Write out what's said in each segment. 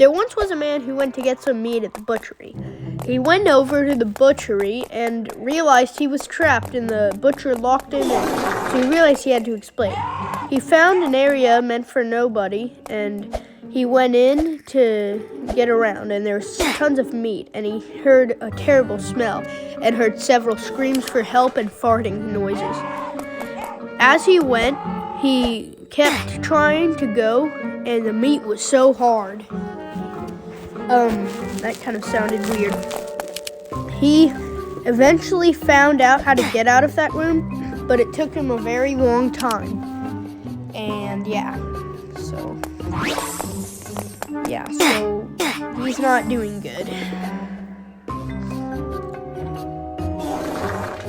There once was a man who went to get some meat at the butchery. He went over to the butchery and realized he was trapped, and the butcher locked him in, so he realized he had to explain. He found an area meant for nobody, and he went in to get around, and there was tons of meat, and he heard a terrible smell and heard several screams for help and farting noises. As he went, he kept trying to go, and the meat was so hard. That kind of sounded weird. He eventually found out how to get out of that room, but it took him a very long time. And so he's not doing good.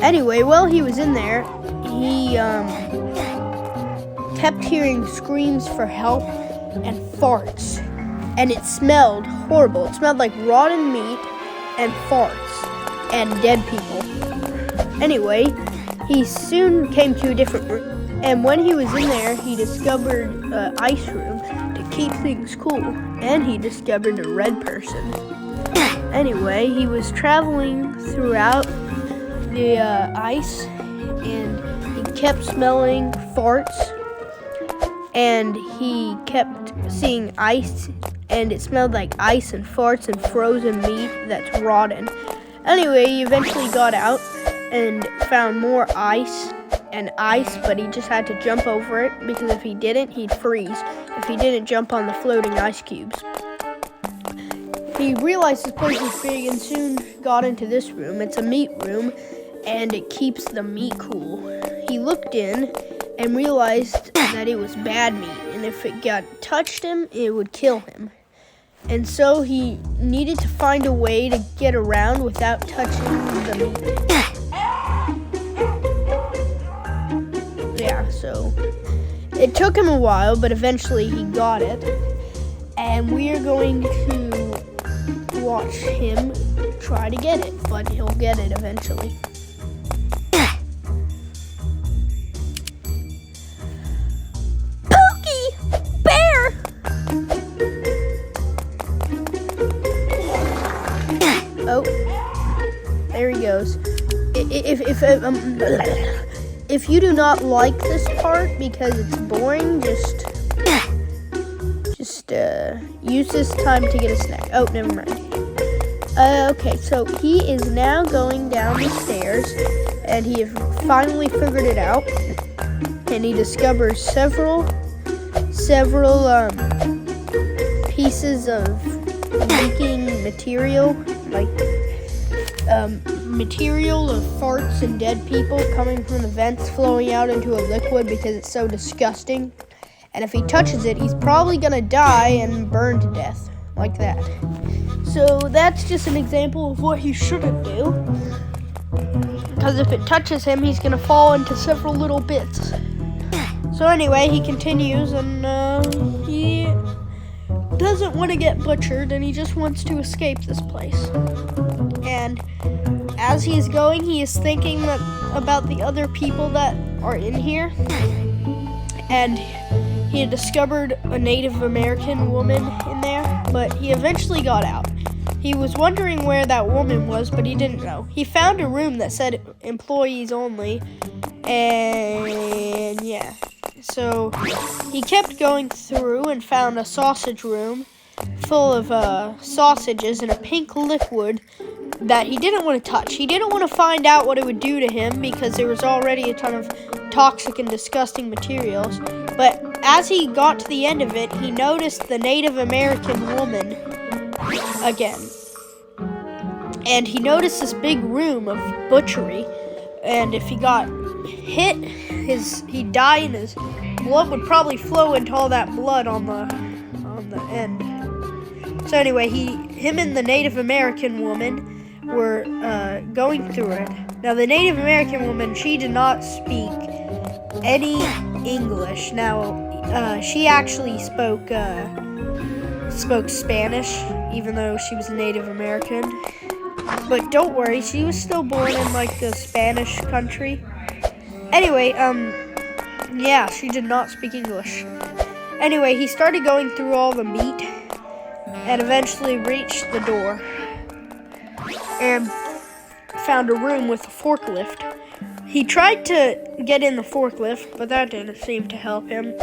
Anyway, while he was in there, he kept hearing screams for help and farts, and it smelled horrible. It smelled like rotten meat and farts and dead people. Anyway, he soon came to a different room, and when he was in there, he discovered an ice room to keep things cool, and he discovered a red person. Anyway, he was traveling throughout the ice, and he kept smelling farts, and he kept seeing ice, and it smelled like ice and farts and frozen meat that's rotten. Anyway, he eventually got out and found more ice, but he just had to jump over it, because if he didn't, he'd freeze if he didn't jump on the floating ice cubes. He realized this place was big and soon got into this room. It's a meat room, and it keeps the meat cool. He looked in and realized that it was bad meat, and if it touched him, it would kill him. And so he needed to find a way to get around without touching the meat. So it took him a while, but eventually he got it. And we are going to watch him try to get it, but he'll get it eventually. Oh, there he goes. If you do not like this part because it's boring, just use this time to get a snack. Oh, never mind. Okay, so he is now going down the stairs, and he has finally figured it out, and he discovers several pieces of leaking material, like material of farts and dead people coming from the vents flowing out into a liquid because it's so disgusting. And if he touches it, he's probably gonna die and burn to death like that. So that's just an example of what he shouldn't do, because if it touches him, he's gonna fall into several little bits. So anyway, he continues, and he doesn't want to get butchered, and he just wants to escape this place. And as he is going, he is thinking about the other people that are in here, and he had discovered a Native American woman in there, but he eventually got out. He was wondering where that woman was, but he didn't know. He found a room that said employees only, and so he kept going through and found a sausage room full of sausages and a pink liquid that he didn't want to touch. He didn't want to find out what it would do to him because there was already a ton of toxic and disgusting materials. But as he got to the end of it, he noticed the Native American woman again. And he noticed this big room of butchery, and if he got hit, he'd die, and his blood would probably flow into all that blood on the end. So anyway, him and the Native American woman were going through it. Now the Native American woman, she did not speak any English. Now she actually spoke Spanish, even though she was a Native American. But don't worry, she was still born in like a Spanish country. Anyway, she did not speak English. Anyway, he started going through all the meat, and eventually reached the door and found a room with a forklift. He tried to get in the forklift, but that didn't seem to help him.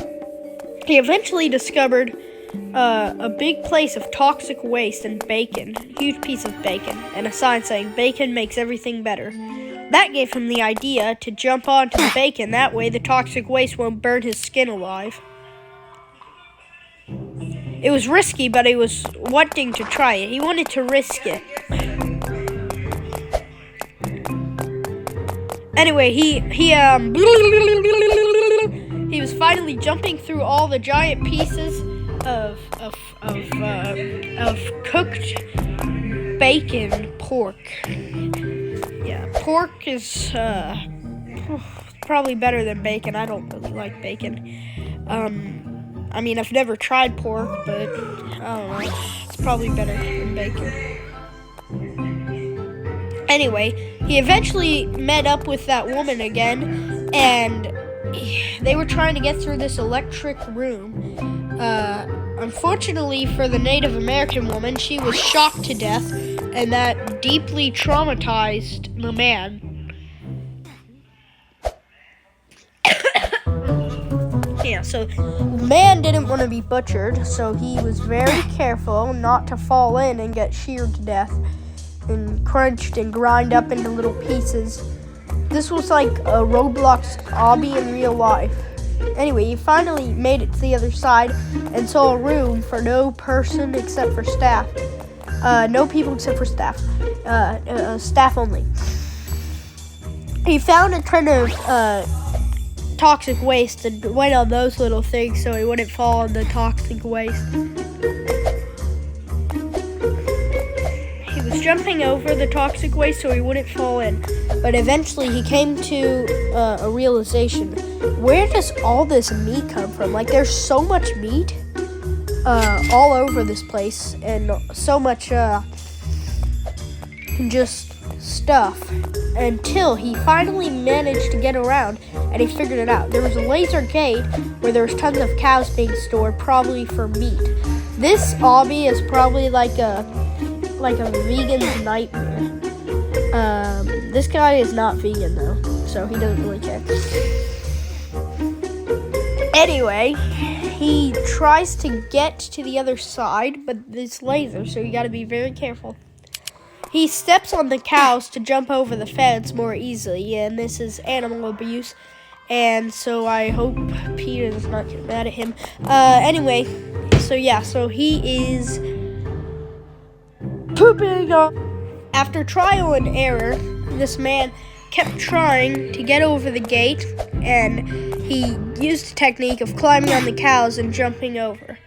He eventually discovered a big place of toxic waste and bacon, a huge piece of bacon, and a sign saying, "Bacon makes everything better." That gave him the idea to jump onto the bacon. That way the toxic waste won't burn his skin alive. It was risky, but he was wanting to try it. He wanted to risk it. Anyway, he was finally jumping through all the giant pieces of cooked bacon pork. Yeah, pork is probably better than bacon. I don't really like bacon. I mean, I've never tried pork, but I don't know. It's probably better than bacon. Anyway, he eventually met up with that woman again, and they were trying to get through this electric room. Unfortunately for the Native American woman, she was shocked to death, and that deeply traumatized the man. Yeah, so the man didn't want to be butchered, so he was very careful not to fall in and get sheared to death and crunched and grind up into little pieces. This was like a Roblox obby in real life. Anyway, he finally made it to the other side and saw a room for no person except for staff. No people except for staff. Staff only. He found a ton of toxic waste and went on those little things so he wouldn't fall in the toxic waste. He was jumping over the toxic waste so he wouldn't fall in, but eventually he came to a realization. Where does all this meat come from? Like, there's so much meat all over this place, and so much just stuff, until he finally managed to get around and he figured it out. There was a laser gate where there was tons of cows being stored, probably for meat. This obby is probably like a vegan's nightmare. This guy is not vegan though, so he doesn't really care. Anyway, he tries to get to the other side, but it's laser, so you gotta be very careful. He steps on the cows to jump over the fence more easily, and this is animal abuse, and so I hope Peter does not get mad at him. Anyway, so he is pooping on. After trial and error, this man kept trying to get over the gate, and he used the technique of climbing on the cows and jumping over.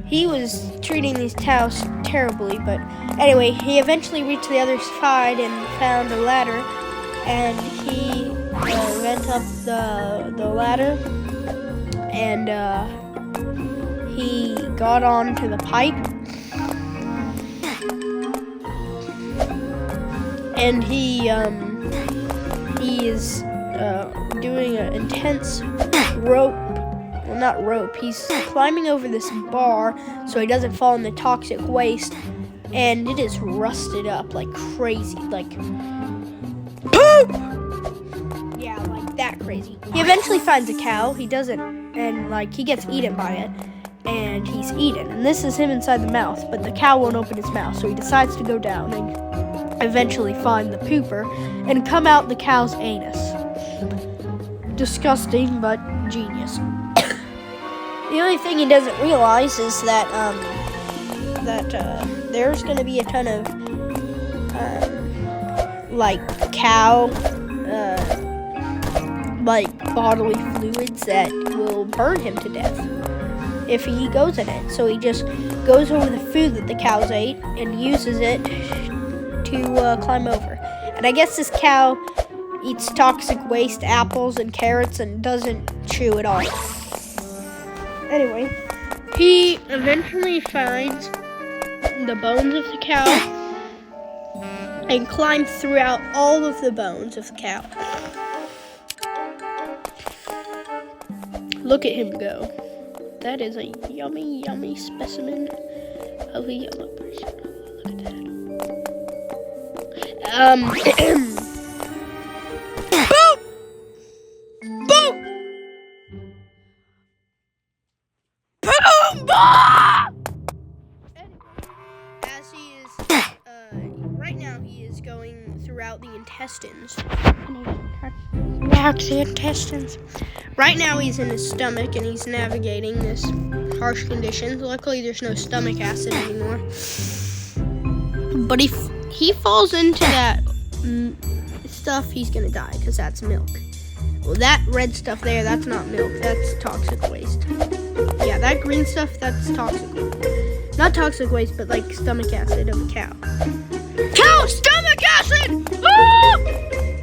He was treating these cows terribly, but anyway, he eventually reached the other side and found a ladder, and he went up the ladder, and he got onto the pipe, and he is doing an intense rope. Well, not rope. He's climbing over this bar so he doesn't fall in the toxic waste, and it is rusted up like crazy, like poop. Yeah, like that crazy. He eventually finds a cow. He doesn't, and like he gets eaten by it, and he's eaten. And this is him inside the mouth, but the cow won't open its mouth, so he decides to go down and eventually find the pooper and come out the cow's anus. Disgusting, but genius. The only thing he doesn't realize is that there's going to be a ton of like cow like bodily fluids that will burn him to death if he goes in it. So he just goes over the food that the cows ate and uses it to climb over. And I guess this cow eats toxic waste, apples and carrots, and doesn't chew at all. Anyway, he eventually finds the bones of the cow and climbs throughout all of the bones of the cow. Look at him go. That is a yummy, yummy specimen. Oh, he yellow person. Look at that. Boom! Boom! Boom! Bah! As he is, right now he is going throughout the intestines. Throughout the intestines. Right now he's in his stomach and he's navigating this harsh conditions. Luckily there's no stomach acid anymore. But if he falls into that stuff, he's gonna die because that's milk. Well, that red stuff there, that's not milk. That's toxic waste. Yeah, that green stuff, that's toxic. Not toxic waste, but like stomach acid of a cow. Cow stomach acid! Ah!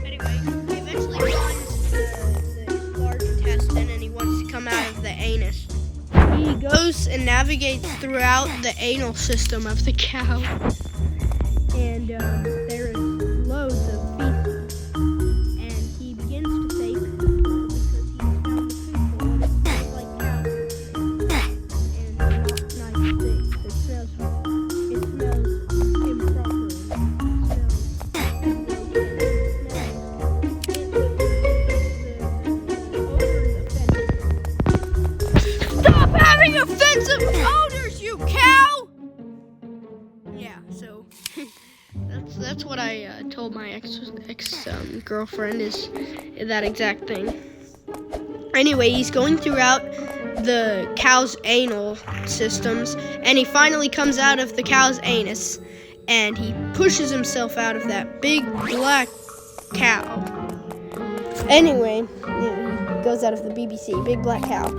Anyway, he eventually finds the large intestine and he wants to come out of the anus. He goes and navigates throughout the anal system of the cow. And there is loads of feces. And he begins to think, because he found the food bowl, and it smells like cow food. And not nice things. It smells improper. Stop having offensive odors, you cow! Yeah, so that's what I told my ex girlfriend is that exact thing. Anyway, he's going throughout the cow's anal systems, and he finally comes out of the cow's anus, and he pushes himself out of that big black cow. Anyway, yeah, he goes out of the BBC, big black cow,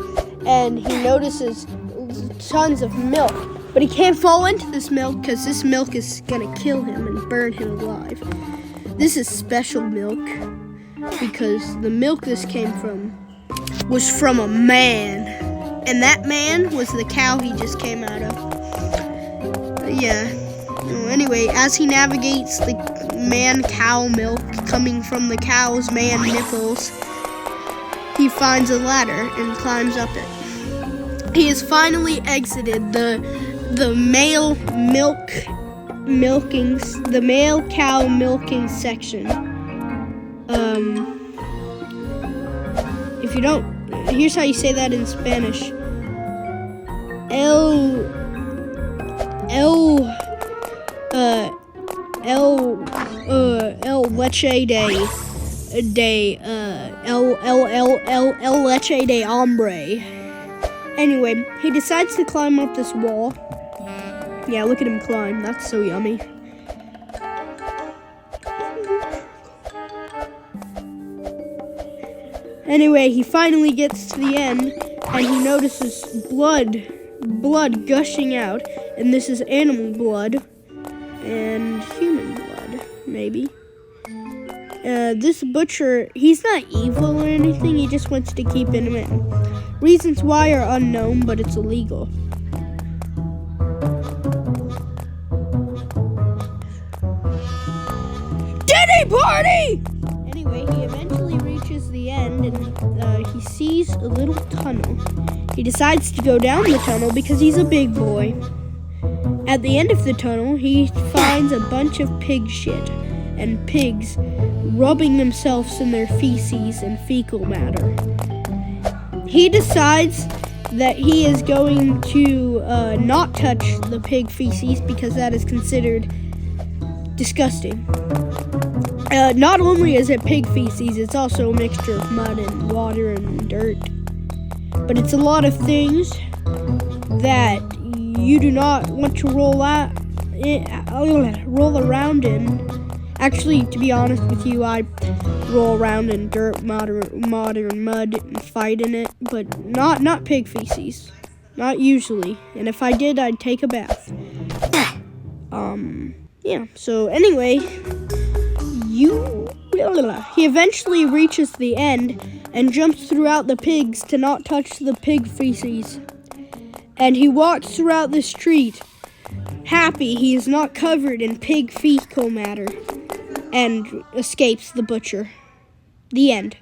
and he notices tons of milk. But he can't fall into this milk because this milk is gonna kill him and burn him alive. This is special milk because the milk this came from was from a man. And that man was the cow he just came out of. Yeah. Anyway, as he navigates the man-cow milk coming from the cow's man nipples, he finds a ladder and climbs up it. He has finally exited the male cow milking section. If you don't, here's how you say that in Spanish. El leche el leche de hombre. Anyway, he decides to climb up this wall. Yeah, look at him climb. That's so yummy. Anyway, he finally gets to the end, and he notices blood gushing out, and this is animal blood and human blood, maybe. This butcher, he's not evil or anything, he just wants to keep him in. Reasons why are unknown, but it's illegal. Diddy party! Anyway, he eventually reaches the end and he sees a little tunnel. He decides to go down the tunnel because he's a big boy. At the end of the tunnel, he finds a bunch of pig shit and pigs rubbing themselves in their feces and fecal matter. He decides that he is going to not touch the pig feces because that is considered disgusting. Not only is it pig feces, it's also a mixture of mud and water and dirt. But it's a lot of things that you do not want to roll around in. Actually, to be honest with you, I roll around in dirt, mud, and fight in it, but not pig feces. Not usually. And if I did, I'd take a bath. Yeah, so anyway, he eventually reaches the end and jumps throughout the pigs to not touch the pig feces. And he walks throughout the street, happy he is not covered in pig fecal matter, and escapes the butcher. The end.